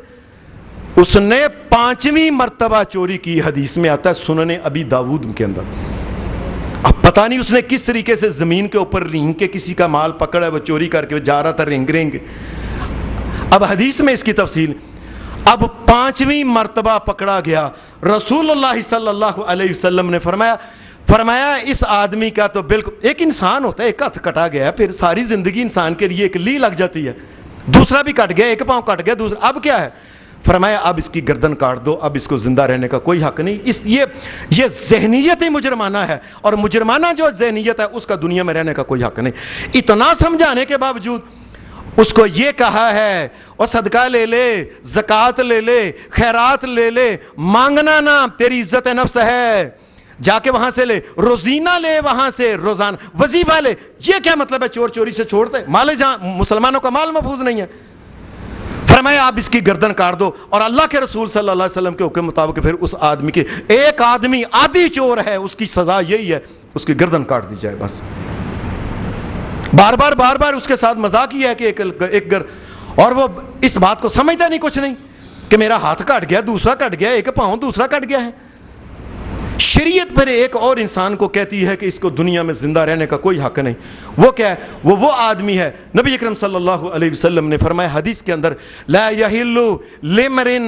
Speaker 1: اس نے 5ویں مرتبہ چوری کی, حدیث میں آتا ہے سنن ابی داؤد کے اندر. اب پتہ نہیں اس نے کس طریقے سے زمین کے اوپر رینگ کے کسی کا مال پکڑا, وہ چوری کر کے جا رہا تھا رینگ. اب حدیث میں اس کی تفصیل. اب 5ویں مرتبہ پکڑا گیا. رسول اللہ صلی اللہ علیہ وسلم نے فرمایا اس آدمی کا تو بالکل, ایک انسان ہوتا ہے, ایک ہاتھ کٹا گیا, پھر ساری زندگی انسان کے لیے ایک لی لگ جاتی ہے, دوسرا بھی کٹ گیا, ایک پاؤں کٹ گیا, دوسرا اب کیا ہے. فرمایا اب اس کی گردن کاٹ دو, اب اس کو زندہ رہنے کا کوئی حق نہیں. یہ ذہنیت ہی مجرمانہ ہے, اور مجرمانہ جو ذہنیت ہے اس کا دنیا میں رہنے کا کوئی حق نہیں. اتنا سمجھانے کے باوجود اس کو یہ کہا ہے اور صدقہ لے لے, زکوٰۃ لے لے, خیرات لے لے, مانگنا نہ, تیری عزت نفس ہے, جا کے وہاں سے لے, روزینہ لے, وہاں سے روزانہ وظیفہ لے. یہ کیا مطلب ہے چور چوری سے چھوڑتے مال, جہاں مسلمانوں کا مال محفوظ نہیں ہے. فرمایا آپ اس کی گردن کاٹ دو, اور اللہ کے رسول صلی اللہ علیہ وسلم کے حکم مطابق پھر اس آدمی کے, ایک آدمی عادی چور ہے, اس کی سزا یہی ہے, اس کی گردن کاٹ دی جائے بس. بار بار اس کے ساتھ مذاق ہی ہے کہ ایک گر, اور وہ اس بات کو سمجھتا نہیں کچھ نہیں کہ میرا ہاتھ کٹ گیا, دوسرا کٹ گیا, ایک پاؤں دوسرا کٹ گیا ہے. شریعت پھر ایک اور انسان کو کہتی ہے کہ اس کو دنیا میں زندہ رہنے کا کوئی حق نہیں. وہ کیا ہے, وہ آدمی ہے. نبی اکرم صلی اللہ علیہ وسلم نے فرمایا حدیث کے اندر, لا یحل لامرئ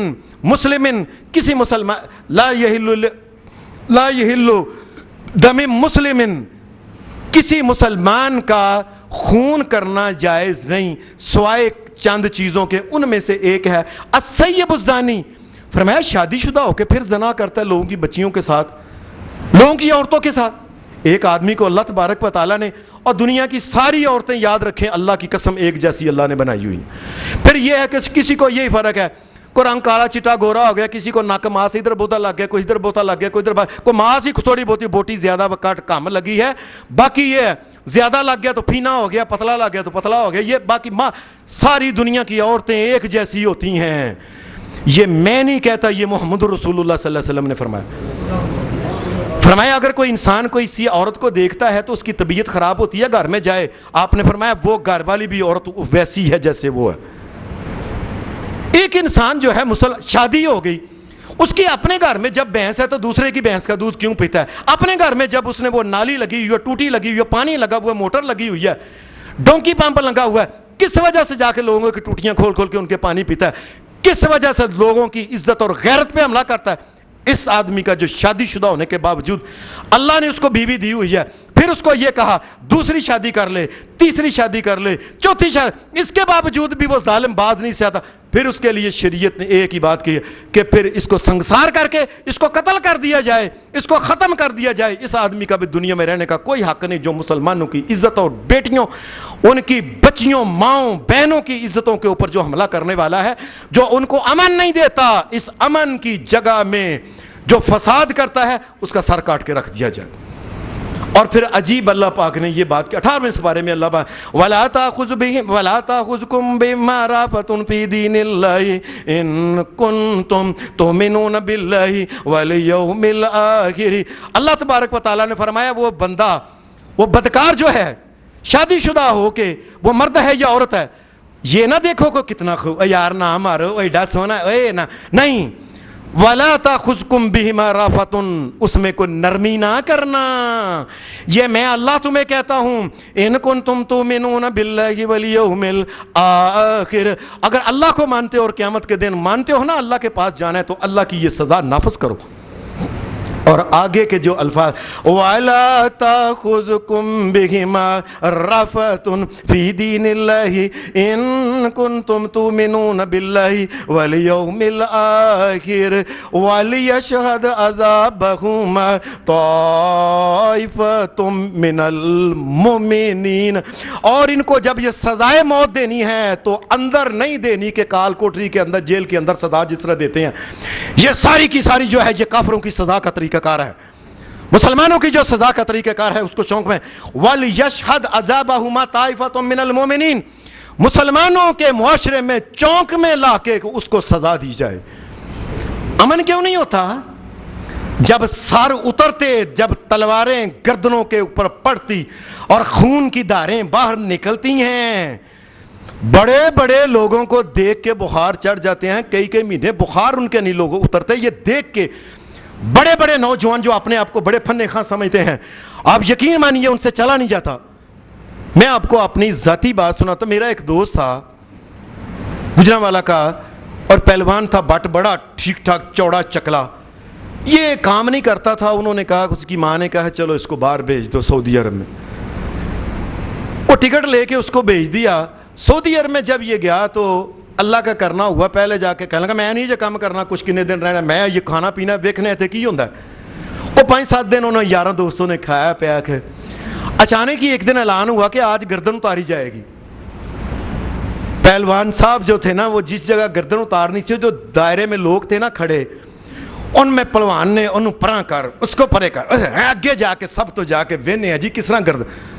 Speaker 1: مسلم, کسی مسلمان, لا یحل دم مسلم, کسی مسلمان کا خون کرنا جائز نہیں سوائے چند چیزوں کے. ان میں سے ایک ہے السیب الزانی. فرمایا شادی شدہ ہو کے پھر زنا کرتا ہے لوگوں کی بچیوں کے ساتھ, لوگوں کی عورتوں کے ساتھ. ایک آدمی کو اللہ تبارک و تعالیٰ نے, اور دنیا کی ساری عورتیں یاد رکھیں اللہ کی قسم ایک جیسی اللہ نے بنائی ہوئی. پھر یہ ہے کہ کسی کو یہی فرق ہے, کوئی رنگ کالا چٹا گورا ہو گیا, کسی کو ناک ماس ادھر بوتا لگ گیا, کوئی ادھر بوتا لگ گیا, کوئی ادھر, کوئی ماس ہی تھوڑی بہتی بوٹی زیادہ کٹ کم لگی ہے, باقی یہ ہے زیادہ لگ گیا تو پھینا ہو گیا, پتلا لگ گیا تو پتلا ہو گیا. یہ باقی ساری دنیا کی عورتیں ایک جیسی ہوتی ہیں. یہ میں نہیں کہتا, یہ محمد رسول اللہ صلی اللہ علیہ وسلم نے فرمایا اگر کوئی انسان کوئی اسی عورت کو دیکھتا ہے تو اس کی طبیعت خراب ہوتی ہے, گھر میں جائے. آپ نے فرمایا وہ گھر والی بھی عورت ویسی ہے جیسے وہ ہے. ایک انسان جو ہے شادی ہو گئی, اس کی اپنے گھر میں جب بھینس ہے تو دوسرے کی بھینس کا دودھ کیوں پیتا ہے؟ اپنے گھر میں جب اس نے وہ نالی لگی ہوئی ہے, ٹوٹی لگی ہوئی ہے, پانی لگا ہوا ہے, موٹر لگی ہوئی ہے, ڈونکی پمپ لگا ہوا ہے, کس وجہ سے جا کے لوگوں کی ٹوٹیاں کھول کھول کے ان کے پانی پیتا ہے؟ کس وجہ سے لوگوں کی عزت اور غیرت پہ حملہ کرتا ہے؟ اس آدمی کا جو شادی شدہ ہونے کے باوجود اللہ نے اس کو بیوی دی ہوئی ہے, پھر اس کو یہ کہا دوسری شادی کر لے, تیسری شادی کر لے, چوتھی شادی, اس کے باوجود بھی وہ ظالم باز نہیں سے آتا. پھر اس کے لیے شریعت نے ایک ہی بات کی ہے کہ پھر اس کو سنگسار کر کے اس کو قتل کر دیا جائے, اس کو ختم کر دیا جائے. اس آدمی کا بھی دنیا میں رہنے کا کوئی حق نہیں جو مسلمانوں کی عزت اور بیٹیوں, ان کی بچیوں, ماؤں, بہنوں کی عزتوں کے اوپر جو حملہ کرنے والا ہے, جو ان کو امن نہیں دیتا, اس امن کی جگہ میں جو فساد کرتا ہے اس کا سر کاٹ کے رکھ دیا جائے. اور پھر عجیب اللہ پاک نے یہ بات کی 18ویں سپارے میں, اللہ پاک وَلَا تَأْخُذْكُمْ بِمَا رَأْفَةٌ فِي دِينِ اللَّهِ إِن كُنتُمْ تُؤْمِنُونَ بِاللَّهِ وَالْيَوْمِ الْآخِرِ. اللہ تبارک و تعالیٰ نے فرمایا وہ بندہ, وہ بدکار جو ہے, شادی شدہ ہو کے وہ مرد ہے یا عورت ہے، یہ نہ دیکھو کہ کتنا یار نہ مارو ایڈا سونا اے نہ، نہیں، وَلَا تَأْخُذْكُمْ بِهِمَا رَأْفَةٌ، اس میں کوئی نرمی نہ کرنا، یہ میں اللہ تمہیں کہتا ہوں، إِن كُنتُمْ تُؤْمِنُونَ بِاللَّهِ وَالْيَوْمِ الْآخِرِ، اگر اللہ کو مانتے ہو اور قیامت کے دن مانتے ہو نا، اللہ کے پاس جانا ہے تو اللہ کی یہ سزا نافذ کرو۔ اور آگے کے جو الفاظ وَلَا تَأْخُذْكُمْ بِهِمَا رَأْفَةٌ فِي دِينِ اللَّهِ إِن كُنتُمْ تُؤْمِنُونَ بِاللَّهِ وَالْيَوْمِ الْآخِرِ وَلِيَشْهَدْ عَذَابَهُمَا طَائِفَةٌ مِّنَ الْمُؤْمِنِينَ، اور ان کو جب یہ سزائے موت دینی ہے تو اندر نہیں دینی کہ کال کوٹری کے اندر، جیل کے اندر سزا جس طرح دیتے ہیں، یہ ساری کی ساری جو ہے یہ کافروں کی سزا کا طریقہ کار ہے۔ مسلمانوں کی جو سزا کا طریقہ کار ہے اس کو چونک میں وَلْيَشْهَدْ عَذَابَهُمَا طَائِفَةٌ مِّنَ الْمُؤْمِنِينَ، مسلمانوں کے معاشرے میں چونک میں لا کے اس کو سزا دی جائے۔ امن کیوں نہیں ہوتا؟ جب سر اترتے، جب تلواریں گردنوں کے اوپر پڑتی اور خون کی دھاریں باہر نکلتی ہیں، بڑے بڑے لوگوں کو دیکھ کے بخار چڑھ جاتے ہیں، کئی کئی مہینے بخار ان کے نہیں لوگوں اترتے، یہ دیکھ کے بڑے بڑے نوجوان جو اپنے آپ کو بڑے فن خاں سمجھتے ہیں، آپ یقین مانیے ان سے چلا نہیں جاتا۔ میں آپ کو اپنی ذاتی بات سناتا ہوں، میرا ایک دوست تھا گجرانوالا کا، اور پہلوان تھا، بٹ بڑا ٹھیک ٹھاک چوڑا چکلا، یہ کام نہیں کرتا تھا۔ انہوں نے کہا، اس کی ماں نے کہا چلو اس کو باہر بھیج دو سعودی عرب میں، وہ ٹکٹ لے کے اس کو بھیج دیا۔ سعودی عرب میں جب یہ گیا تو اللہ کا کرنا ہوا، پہلے جا کے کہنے لگا میں نہیں جو کام کرنا، کچھ کنے دن رہنا، میں یہ کھانا پینا ویکھنے تھے کی ہوندہ ہے۔ وہ 5-7 دن انہوں یاروں دوستوں نے کھایا پیا کے، اچانک ہی ایک دن اعلان ہوا کہ آج گردن اتاری جائے گی۔ پہلوان صاحب جو تھے نا، وہ جس جگہ گردن اتارنی تھی، جو دائرے میں لوگ تھے نا کھڑے، ان میں پہلوان نے انہوں پراں کر، اس کو پرے کر، آگے جا کے سب تو جا کے وینے ہیں جی کس طرح گردن۔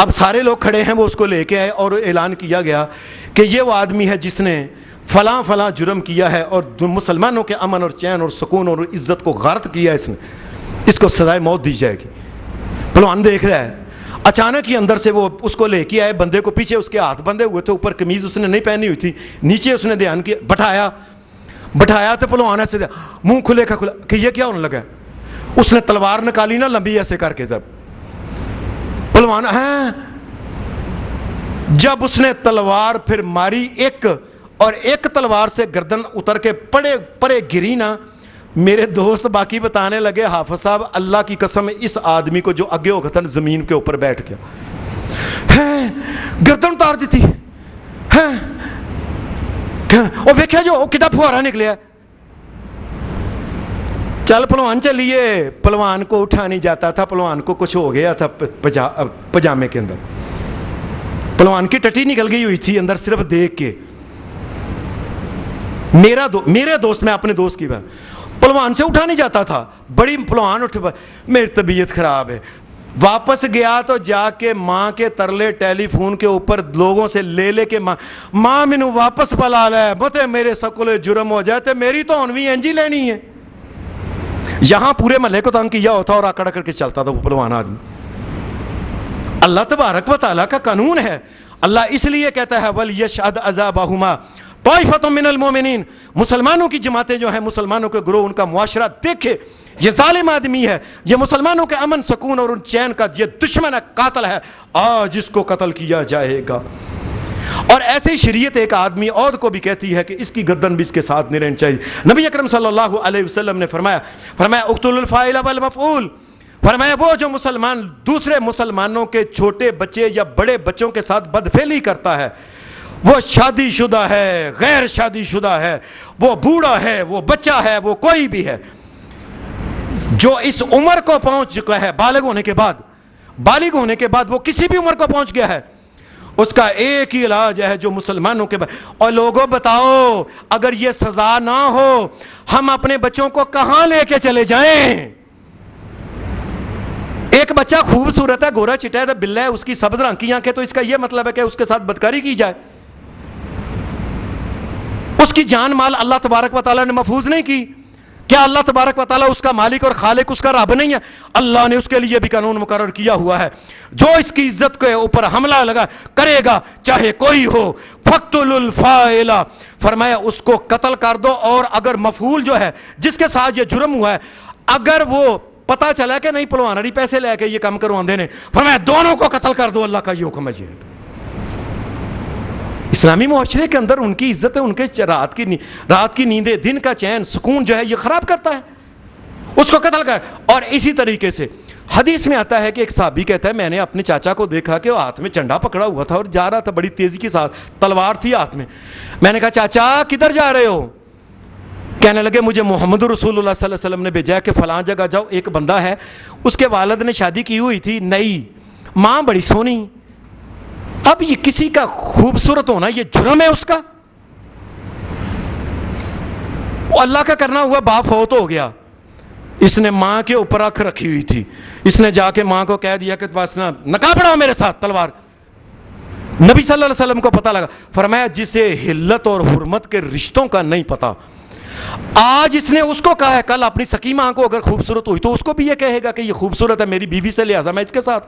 Speaker 1: اب سارے لوگ کھڑے ہیں، وہ اس کو لے کے آئے اور اعلان کیا گیا کہ یہ وہ آدمی ہے جس نے فلاں فلاں جرم کیا ہے اور مسلمانوں کے امن اور چین اور سکون اور عزت کو غارت کیا، اس کو سزائے موت دی جائے گی۔ پہلوان دیکھ رہا ہے، اچانک ہی اندر سے وہ اس کو لے کے آئے، بندے کو پیچھے اس کے ہاتھ بندھے ہوئے تھے، اوپر قمیض اس نے نہیں پہنی ہوئی تھی، نیچے اس نے دھیان کیا، بٹھایا تو پہلوان ایسے منہ کھلے کا کھلا کہ یہ کیا ہونے لگا، اس نے تلوار نکالی نا لمبی ایسے کر کے، پہلوان ہے جب اس نے تلوار پھر ماری ایک، اور ایک تلوار سے گردن اتر کے پڑے گری نا، میرے دوست باقی بتانے لگے حافظ صاحب اللہ کی قسم اس آدمی کو جو اگے ہوگا تھا زمین کے اوپر بیٹھ گیا، گردن اتار دیتی ہے، اور ویکھیا جو کتا پھوارا نکلیا۔ چل پہلوان چلیے، پہلوان کو اٹھا نہیں جاتا تھا، پہلوان کو کچھ ہو گیا تھا پجامے کے اندر، پہلوان کی ٹٹی نکل گئی ہوئی تھی اندر صرف دیکھ کے۔ میرے دوست، میں اپنے دوست کی بات، پہلوان سے اٹھا نہیں جاتا تھا، بڑی پہلوان اٹھ، میری طبیعت خراب ہے، واپس گیا تو جا کے ماں کے ترلے ٹیلی فون کے اوپر لوگوں سے لے کے ماں مینو واپس پلا لے، بتے میرے سکولے جرم ہو جائے تے میری تو ہونوی انجی لینی ہے۔ یہاں پورے محلے کو تنگ کیا ہوتا اور آکڑ کر کے چلتا تھا وہ پہلوان آدمی۔ اللہ تبارک و تعالیٰ کا قانون ہے، اللہ اس لیے کہتا ہے وَلْيَشْهَدْ عَذَابَهُمَا طَائِفَةٌ مِّنَ الْمُؤْمِنِينَ، مسلمانوں کی جماعتیں جو ہیں، مسلمانوں کے گروہ، ان کا معاشرہ دیکھے یہ ظالم آدمی ہے، یہ مسلمانوں کے امن سکون اور ان چین کا یہ دشمن ہے، قاتل ہے، آج اس کو قتل کیا جائے گا۔ اور ایسے ہی شریعت ایک آدمی اور کو بھی کہتی ہے کہ اس کی گردن بھی اس کے ساتھ نہیں رہنی چاہیے۔ نبی اکرم صلی اللہ علیہ وسلم نے فرمایا اقتلوا الفاعل والمفعول، فرمایا وہ جو مسلمان دوسرے مسلمانوں کے چھوٹے بچے یا بڑے بچوں کے ساتھ بدفعلی کرتا ہے، وہ شادی شدہ ہے، غیر شادی شدہ ہے، وہ بوڑھا ہے، وہ بچہ ہے، وہ کوئی بھی ہے، جو اس عمر کو پہنچ چکا ہے، بالغ ہونے کے بعد وہ کسی بھی عمر کو پہنچ گیا ہے، اس کا ایک ہی علاج ہے جو مسلمانوں کے اور لوگوں بتاؤ اگر یہ سزا نہ ہو ہم اپنے بچوں کو کہاں لے کے چلے جائیں؟ ایک بچہ خوبصورت ہے، گورا چٹا ہے، بلہ ہے، اس کی سبز رنگ کی آنکھیں، تو اس کا یہ مطلب ہے کہ اس کے ساتھ بدکاری کی جائے؟ اس کی جان مال اللہ تبارک و تعالیٰ نے محفوظ نہیں کی، کیا اللہ تبارک و تعالیٰ اس کا مالک اور خالق اس کا رب نہیں ہے؟ اللہ نے اس کے لیے بھی قانون مقرر کیا ہوا ہے، جو اس کی عزت کے اوپر حملہ لگا کرے گا چاہے کوئی ہو، فَاقْتُلُوا الْفَاعِلَ، فرمایا اس کو قتل کر دو، اور اگر مفعول جو ہے جس کے ساتھ یہ جرم ہوا ہے اگر وہ پتہ چلا کہ نہیں پلوانری پیسے لے کے یہ کام کرواندے نے، فرمایا دونوں کو قتل کر دو، اللہ کا یہ حکم ہے۔ یہ اسلامی معاشرے کے اندر ان کی عزت ہے، ان کے رات کی نیندیں، دن کا چین سکون جو ہے یہ خراب کرتا ہے، اس کو قتل کر۔ اور اسی طریقے سے حدیث میں آتا ہے کہ ایک صحابی کہتا ہے میں نے اپنے چاچا کو دیکھا کہ وہ ہاتھ میں چنڈا پکڑا ہوا تھا اور جا رہا تھا بڑی تیزی کے ساتھ، تلوار تھی ہاتھ میں۔ میں نے کہا چاچا کدھر جا رہے ہو؟ کہنے لگے مجھے محمد رسول اللہ صلی اللہ علیہ وسلم نے بھیجا ہے کہ فلاں جگہ جاؤ، ایک بندہ ہے اس کے والد نے شادی کی ہوئی تھی نئی، ماں بڑی سونی، اب یہ کسی کا خوبصورت ہونا یہ جرم ہے اس کا؟ وہ اللہ کا کرنا ہوا، باپ فوت ہو گیا، اس نے ماں کے اوپر آنکھ رکھی ہوئی تھی، اس نے جا کے ماں کو کہہ دیا کہ بس نا نکاح پڑھاؤ میرے ساتھ تلوار۔ نبی صلی اللہ علیہ وسلم کو پتہ لگا، فرمایا جسے حلت اور حرمت کے رشتوں کا نہیں پتا، آج اس نے اس کو کہا ہے، کل اپنی سکی ماں کو اگر خوبصورت ہوئی تو اس کو بھی یہ کہے گا کہ یہ خوبصورت ہے میری بیوی سے، لہذا میں اس کے ساتھ،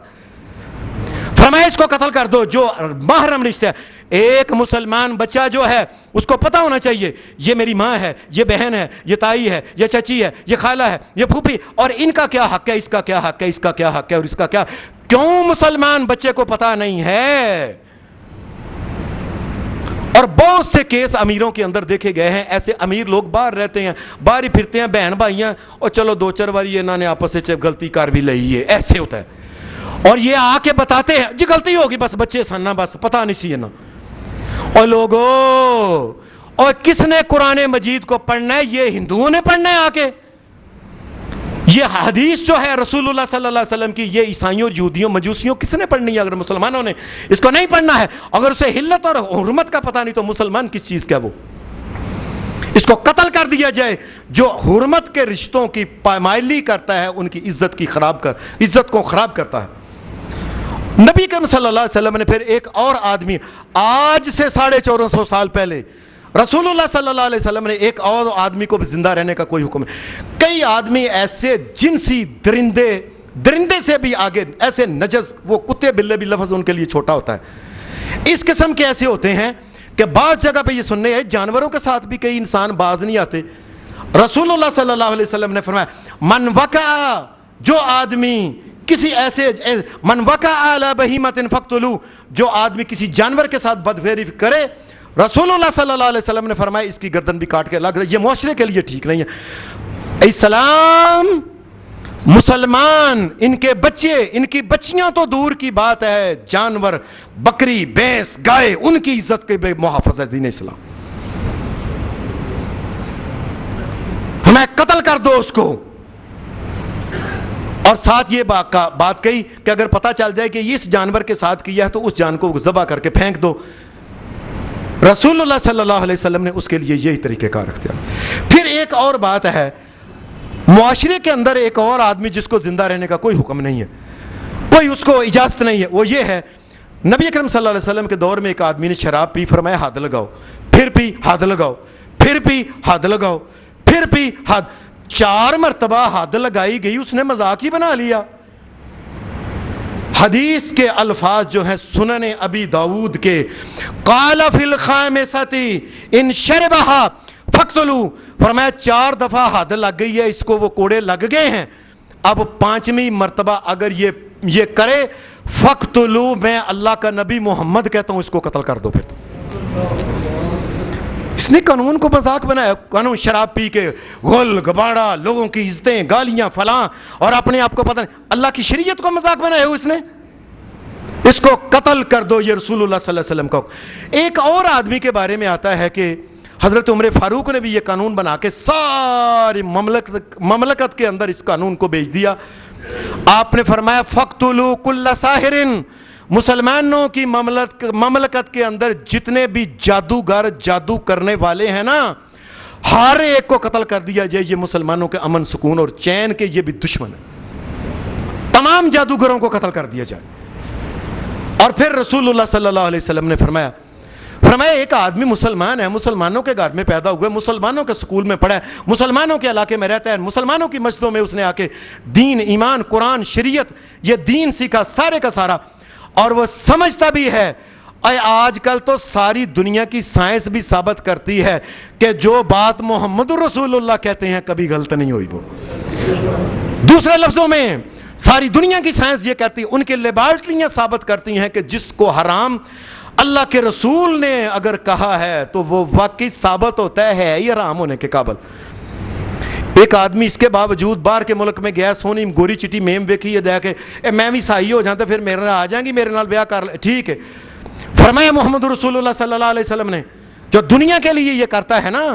Speaker 1: فرمایا اس کو قتل کر دو جو محرم رشتہ ہے۔ ایک مسلمان بچہ جو ہے اس کو پتہ ہونا چاہیے یہ میری ماں ہے، یہ بہن ہے، یہ تائی ہے، یہ چچی ہے، یہ خالہ ہے، یہ پھوپھی، اور ان کا کیا حق ہے، اس کا کیا حق ہے، اس کا کیا حق ہے، اور اس کا کیا، کیوں مسلمان بچے کو پتہ نہیں ہے؟ اور بہت سے کیس امیروں کے اندر دیکھے گئے ہیں، ایسے امیر لوگ باہر رہتے ہیں، باہر ہی پھرتے ہیں، بہن بھائیاں، اور چلو دو چار باری انہوں نے آپس سے غلطی کر بھی لئی ہے، ایسے ہوتا ہے، اور یہ آ کے بتاتے ہیں جی غلطی ہوگی، بس بچے سننا بس پتہ نہیں سی ہے نا۔ اور لوگوں، اور کس نے قرآن مجید کو پڑھنا ہے؟ یہ ہندوؤں نے پڑھنا ہے آ کے، یہ حدیث جو ہے رسول اللہ صلی اللہ علیہ وسلم کی، یہ عیسائیوں، یہودیوں، مجوسیوں کس نے پڑھنی ہے؟ اگر مسلمانوں نے اس کو نہیں پڑھنا ہے، اگر اسے حلت اور حرمت کا پتہ نہیں تو مسلمان کس چیز کا؟ وہ اس کو قتل کر دیا جائے، جو حرمت کے رشتوں کی پامالی کرتا ہے، ان کی عزت کو خراب کرتا ہے۔ نبی کریم صلی اللہ علیہ وسلم نے پھر ایک اور آدمی، آج سے 1450 سال پہلے رسول اللہ صلی اللہ علیہ وسلم نے ایک اور آدمی کو بھی زندہ رہنے کا کوئی حکم ہے۔ کئی آدمی ایسے جنسی درندے سے بھی آگے، ایسے نجس، وہ کتے بلے بھی لفظ ان کے لیے چھوٹا ہوتا ہے، اس قسم کے ایسے ہوتے ہیں کہ بعض جگہ پہ یہ سننے ہیں جانوروں کے ساتھ بھی کئی انسان باز نہیں آتے۔ رسول اللہ صلی اللہ علیہ وسلم نے فرمایا من وقع، جو آدمی کسی ایسے من وقع علی بہیمۃ فاقتلوہ، جو آدمی کسی جانور کے ساتھ بدفعلی کرے، رسول اللہ صلی اللہ علیہ وسلم نے فرمایا اس کی گردن بھی کاٹ کے لگ، یہ معاشرے کے لیے ٹھیک نہیں ہے۔ اسلام، مسلمان، ان کے بچے، ان کی بچیاں تو دور کی بات ہے، جانور، بکری، بھینس، گائے، ان کی عزت کے بے محافظ ہے دین اسلام۔ ہمیں قتل کر دو اس کو، اور ساتھ یہ بات کہی کہ اگر پتہ چل جائے کہ اس جانور کے ساتھ کیا ہے تو اس جان کو ذبح کر کے پھینک دو۔ رسول اللہ صلی اللہ علیہ وسلم نے اس کے لیے یہی طریقہ کار اختیار۔ پھر ایک اور بات ہے، معاشرے کے اندر ایک اور آدمی جس کو زندہ رہنے کا کوئی حکم نہیں ہے، کوئی اس کو اجازت نہیں ہے، وہ یہ ہے، نبی اکرم صلی اللہ علیہ وسلم کے دور میں ایک آدمی نے شراب پی، فرمایا ہاتھ لگاؤ، پھر پی ہاتھ لگاؤ، پھر پی ہاتھ لگاؤ، پھر پی ہاتھ، 4 مرتبہ ہاتھ لگائی گئی، اس نے مذاق ہی بنا لیا۔ حدیث کے الفاظ جو ہیں سنن ابی داؤد کے، قال فی الخامسۃ ان شربھا فاقتلوا، فرمایا 4 دفعہ حد لگ گئی ہے، اس کو وہ کوڑے لگ گئے ہیں، اب 5ویں مرتبہ اگر یہ کرے فاقتلوا، میں اللہ کا نبی محمد کہتا ہوں اس کو قتل کر دو۔ پھر تو اس نے قانون کو مذاق بنایا، قانون شراب پی کے غل غبارہ، لوگوں کی عزتیں، گالیاں، فلاں، اور اپنے آپ کو پتہ نہیں، اللہ کی شریعت کو مذاق بنایا اس نے، اس کو قتل کر دو، یہ رسول اللہ صلی اللہ علیہ وسلم کا۔ ایک اور آدمی کے بارے میں آتا ہے کہ حضرت عمر فاروق نے بھی یہ قانون بنا کے ساری مملکت کے اندر اس قانون کو بھیج دیا۔ آپ نے فرمایا فاقتلوا کل ساحر، مسلمانوں کی مملکت کے اندر جتنے بھی جادوگر، جادو کرنے والے ہیں نا، ہر ایک کو قتل کر دیا جائے، یہ مسلمانوں کے امن سکون اور چین کے یہ بھی دشمن ہے، تمام جادوگروں کو قتل کر دیا جائے۔ اور پھر رسول اللہ صلی اللہ علیہ وسلم نے فرمایا فرمایا ایک آدمی مسلمان ہے، مسلمانوں کے گھر میں پیدا ہوا ہے، مسلمانوں کے سکول میں پڑھا ہے، مسلمانوں کے علاقے میں رہتا ہے، مسلمانوں کی مسجدوں میں اس نے آ کے دین، ایمان، قرآن، شریعت، یہ دین سیکھا سارے کا سارا، اور وہ سمجھتا بھی ہے۔ آج کل تو ساری دنیا کی سائنس بھی ثابت کرتی ہے کہ جو بات محمد رسول اللہ کہتے ہیں کبھی غلط نہیں ہوئی۔ وہ دوسرے لفظوں میں ساری دنیا کی سائنس یہ کہتی ہے، ان کے لیبارٹریاں ثابت کرتی ہیں کہ جس کو حرام اللہ کے رسول نے اگر کہا ہے تو وہ واقعی ثابت ہوتا ہے یہ حرام ہونے کے قابل۔ ایک آدمی اس کے باوجود باہر کے ملک میں گیا، سونی گوری چٹی میم ویکھی یہ دے کے میں بھی عیسائی ہو جاتا، پھر میرے آ جائیں گی میرے نال بیاہ کر لے، ٹھیک ہے۔ فرمایا محمد رسول اللہ صلی اللہ علیہ وسلم نے جو دنیا کے لیے یہ کرتا ہے نا،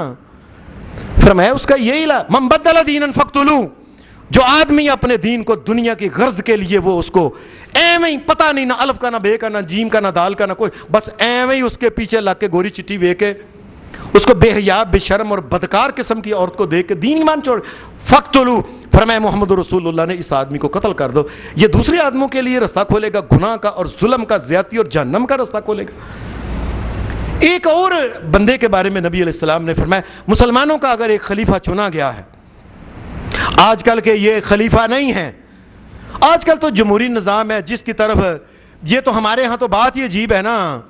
Speaker 1: فرمایا اس کا یہی من بدل دینا فاقتلوہ، جو آدمی اپنے دین کو دنیا کی غرض کے لیے وہ اس کو ایویں پتہ نہیں، نہ الف کا نہ بے کا نہ جیم کا نہ دال کا نہ کوئی، بس ایویں اس کے پیچھے لگ کے گوری چٹی وے کے اس کو بے حیا بے شرم اور بدکار قسم کی عورت کو دیکھ کے دین ایمان چھوڑ، فاقتلوہ، فرمایا محمد رسول اللہ نے اس آدمی کو قتل کر دو، یہ دوسرے آدموں کے لیے رستہ کھولے گا گناہ کا اور ظلم کا، زیادتی اور جہنم کا رستہ کھولے گا۔ ایک اور بندے کے بارے میں نبی علیہ السلام نے فرمایا مسلمانوں کا اگر ایک خلیفہ چنا گیا ہے، آج کل کے یہ خلیفہ نہیں ہے، آج کل تو جمہوری نظام ہے جس کی طرف، یہ تو ہمارے ہاں تو بات یہ عجیب ہے نا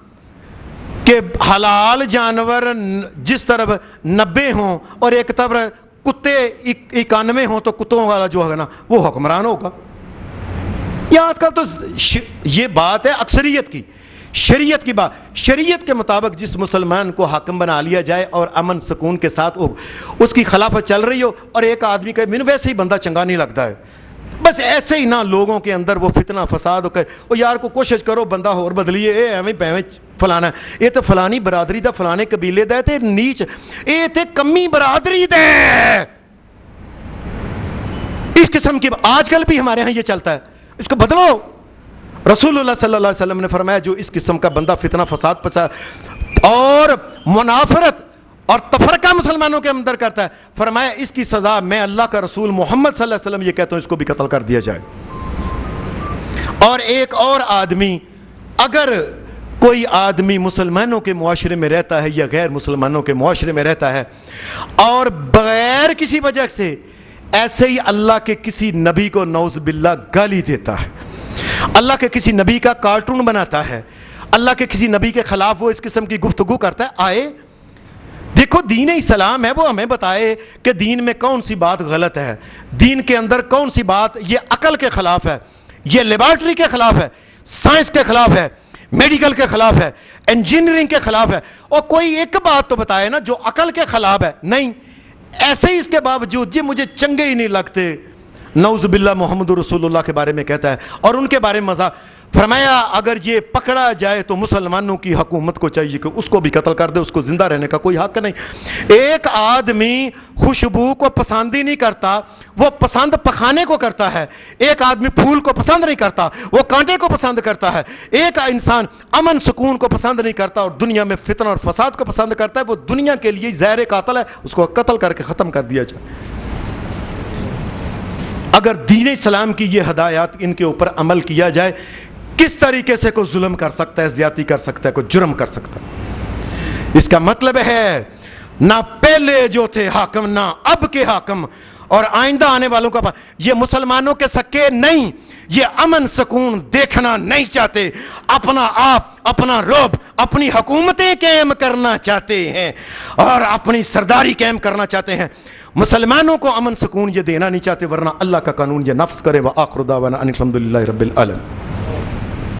Speaker 1: کہ حلال جانور جس طرف 90 ہوں اور ایک طرف کتے 91 ہوں تو کتوں والا جو ہے نا وہ حکمران ہوگا۔ یہ آج کل تو یہ بات ہے اکثریت کی، شریعت کی بات، شریعت کے مطابق جس مسلمان کو حاکم بنا لیا جائے اور امن سکون کے ساتھ اس کی خلافت چل رہی ہو، اور ایک آدمی کہ مجھے ویسے ہی بندہ چنگا نہیں لگتا ہے، بس ایسے ہی نہ لوگوں کے اندر وہ فتنہ فساد ہو کہ وہ یار کو کوشش کرو بندہ اور بدلیے، اے ایویں پیویں فلانا یہ تو فلانی برادری دا فلانے قبیلے دا تے نیچ اے تے کمی برادری دے، اس قسم کی آج کل بھی ہمارے ہاں یہ چلتا ہے، اس کو بدلو۔ رسول اللہ صلی اللہ علیہ وسلم نے فرمایا جو اس قسم کا بندہ فتنہ فساد پسند اور منافرت اور تفرقہ مسلمانوں کے اندر کرتا ہے، فرمایا اس کی سزا میں اللہ کا رسول محمد صلی اللہ علیہ وسلم یہ کہتا ہوں اس کو بھی قتل کر دیا جائے۔ اور ایک اور آدمی، اگر کوئی آدمی مسلمانوں کے معاشرے میں رہتا ہے یا غیر مسلمانوں کے معاشرے میں رہتا ہے اور بغیر کسی وجہ سے ایسے ہی اللہ کے کسی نبی کو نعوذ باللہ گالی دیتا ہے، اللہ کے کسی نبی کا کارٹون بناتا ہے، اللہ کے کسی نبی کے خلاف وہ اس قسم کی گفتگو کرتا ہے، آئے دیکھو دین اسلام ہے وہ ہمیں بتائے کہ دین میں کون سی بات غلط ہے، دین کے اندر کون سی بات یہ عقل کے خلاف ہے، یہ لیبارٹری کے خلاف ہے، سائنس کے خلاف ہے، میڈیکل کے خلاف ہے، انجینئرنگ کے خلاف ہے، اور کوئی ایک بات تو بتائے نا جو عقل کے خلاف ہے، نہیں ایسے ہی اس کے باوجود جی مجھے چنگے ہی نہیں لگتے، نعوذ باللہ محمد رسول اللہ کے بارے میں کہتا ہے اور ان کے بارے میں مذاق۔ فرمایا اگر یہ پکڑا جائے تو مسلمانوں کی حکومت کو چاہیے کہ اس کو بھی قتل کر دے، اس کو زندہ رہنے کا کوئی حق نہیں۔ ایک آدمی خوشبو کو پسند ہی نہیں کرتا، وہ پسند پخانے کو کرتا ہے، ایک آدمی پھول کو پسند نہیں کرتا وہ کانٹے کو پسند کرتا ہے، ایک انسان امن سکون کو پسند نہیں کرتا اور دنیا میں فتنہ اور فساد کو پسند کرتا ہے، وہ دنیا کے لیے زہر قاتل ہے، اس کو قتل کر کے ختم کر دیا جائے۔ اگر دین اسلام کی یہ ہدایات ان کے اوپر عمل کیا جائے، کس طریقے سے کوئی ظلم کر سکتا ہے، زیادتی کر سکتا ہے، کوئی جرم کر سکتا ہے۔ اس کا مطلب ہے نہ پہلے جو تھے حاکم نہ اب کے حاکم اور آئندہ آنے والوں کا یہ مسلمانوں کے سکے نہیں، یہ امن سکون دیکھنا نہیں چاہتے، اپنا آپ اپنا رعب اپنی حکومتیں قائم کرنا چاہتے ہیں اور اپنی سرداری قائم کرنا چاہتے ہیں، مسلمانوں کو امن سکون یہ دینا نہیں چاہتے، ورنہ اللہ کا قانون یہ نافذ کرے۔ وآخر دعوانا ان الحمد للہ رب العالمین۔